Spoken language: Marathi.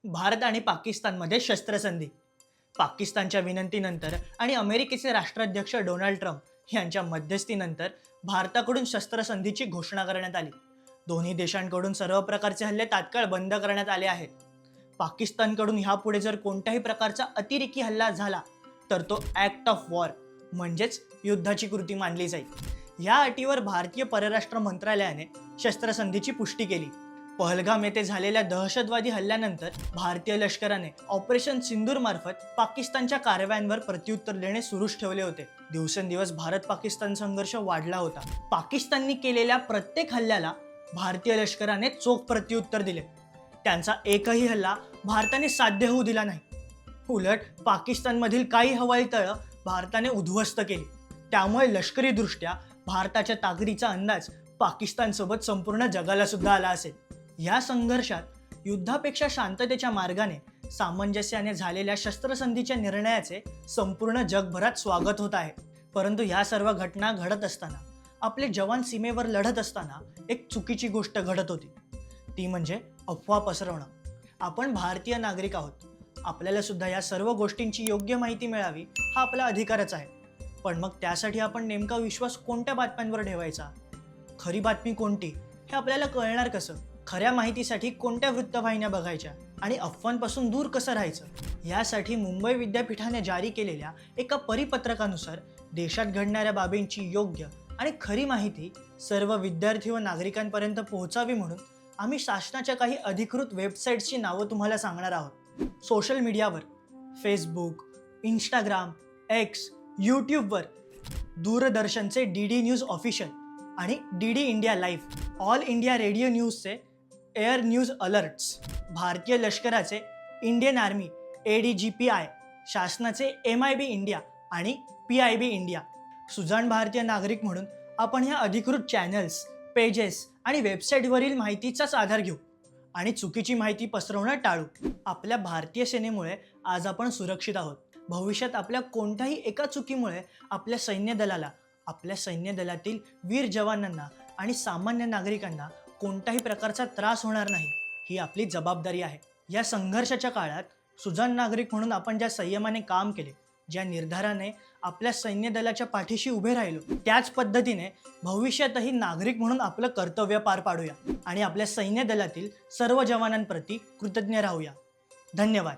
भारत आणि पाकिस्तानमध्ये शस्त्रसंधी. पाकिस्तानच्या विनंतीनंतर आणि अमेरिकेचे राष्ट्राध्यक्ष डोनाल्ड ट्रम्प यांच्या मध्यस्थीनंतर भारताकडून शस्त्रसंधीची घोषणा करण्यात आली. दोन्ही देशांकडून सर्व प्रकारचे हल्ले तात्काळ बंद करण्यात आले आहेत. पाकिस्तानकडून ह्यापुढे जर कोणत्याही प्रकारचा अतिरेकी हल्ला झाला तर तो ॲक्ट ऑफ वॉर म्हणजेच युद्धाची कृती मानली जाईल. या अटीवर भारतीय परराष्ट्र मंत्रालयाने शस्त्रसंधीची पुष्टी केली. पहलगाम येथे झालेल्या दहशतवादी हल्ल्यानंतर भारतीय लष्कराने ऑपरेशन सिंदूर मार्फत पाकिस्तानच्या कारवायांवर प्रत्युत्तर देणे सुरूच ठेवले होते. दिवसेंदिवस भारत पाकिस्तान संघर्ष वाढला होता. पाकिस्तानने केलेल्या प्रत्येक हल्ल्याला भारतीय लष्कराने चोख प्रत्युत्तर दिले. त्यांचा एकही हल्ला भारताने साध्य होऊ दिला नाही. उलट पाकिस्तानमधील काही हवाई तळं भारताने उद्ध्वस्त केली. त्यामुळे लष्करीदृष्ट्या भारताच्या ताकदीचा अंदाज पाकिस्तानसोबत संपूर्ण जगाला सुद्धा आला असेल. या संघर्षात युद्धापेक्षा शांततेच्या मार्गाने सामंजस्याने झालेल्या शस्त्रसंधीच्या निर्णयाचे संपूर्ण जगभरात स्वागत होत आहे. परंतु या सर्व घटना घडत असताना, आपले जवान सीमेवर लढत असताना एक चुकीची गोष्ट घडत होती. ती म्हणजे अफवा पसरवणं. आपण भारतीय नागरिक आहोत. आपल्याला सुद्धा या सर्व गोष्टींची योग्य माहिती मिळावी हा आपला अधिकारच आहे. पण मग त्यासाठी आपण नेमका विश्वास कोणत्या बातम्यांवर ठेवायचा? खरी बातमी कोणती हे आपल्याला कळणार कसं? खऱ्या माहितीसाठी कोणत्या वृत्तवाहिन्या बघायच्या आणि अफवांपासून दूर कसं राहायचं? यासाठी मुंबई विद्यापीठाने जारी केलेल्या एका परिपत्रकानुसार देशात घडणाऱ्या बाबींची योग्य आणि खरी माहिती सर्व विद्यार्थी व नागरिकांपर्यंत पोहोचावी म्हणून आम्ही शासनाच्या काही अधिकृत वेबसाईट्सची नावं तुम्हाला सांगणार आहोत. सोशल मीडियावर फेसबुक, इंस्टाग्राम, एक्स, यूट्यूबवर दूरदर्शनचे DD न्यूज ऑफिशियल आणि DD India live, all India radio न्यूजचे एअर न्यूज अलर्ट्स, भारतीय लष्कराचे इंडियन आर्मी ADGPI, शासनाचे MIB इंडिया आणि PIB इंडिया. सुजाण भारतीय नागरिक म्हणून आपण ह्या अधिकृत चॅनल्स, पेजेस आणि वेबसाईटवरील माहितीचाच आधार घेऊ आणि चुकीची माहिती पसरवणं टाळू. आपल्या भारतीय सेनेमुळे आज आपण सुरक्षित आहोत. भविष्यात आपल्या कोणत्याही एका चुकीमुळे आपल्या सैन्य दलाला, आपल्या सैन्य दलातील वीर जवानांना आणि सामान्य नागरिकांना कोणत्याही प्रकारचा त्रास होणार नाही, ही आपली जबाबदारी आहे. या संघर्षाच्या काळात सुजाण नागरिक म्हणून आपण ज्या संयमाने काम केले, ज्या निर्धाराने आपल्या सैन्य दलाच्या पाठीशी उभे राहिलो, त्याच पद्धतीने भविष्यातही नागरिक म्हणून आपलं कर्तव्य पार पाडूया आणि आपल्या सैन्य दलातील सर्व जवानांप्रती कृतज्ञ राहूया. धन्यवाद.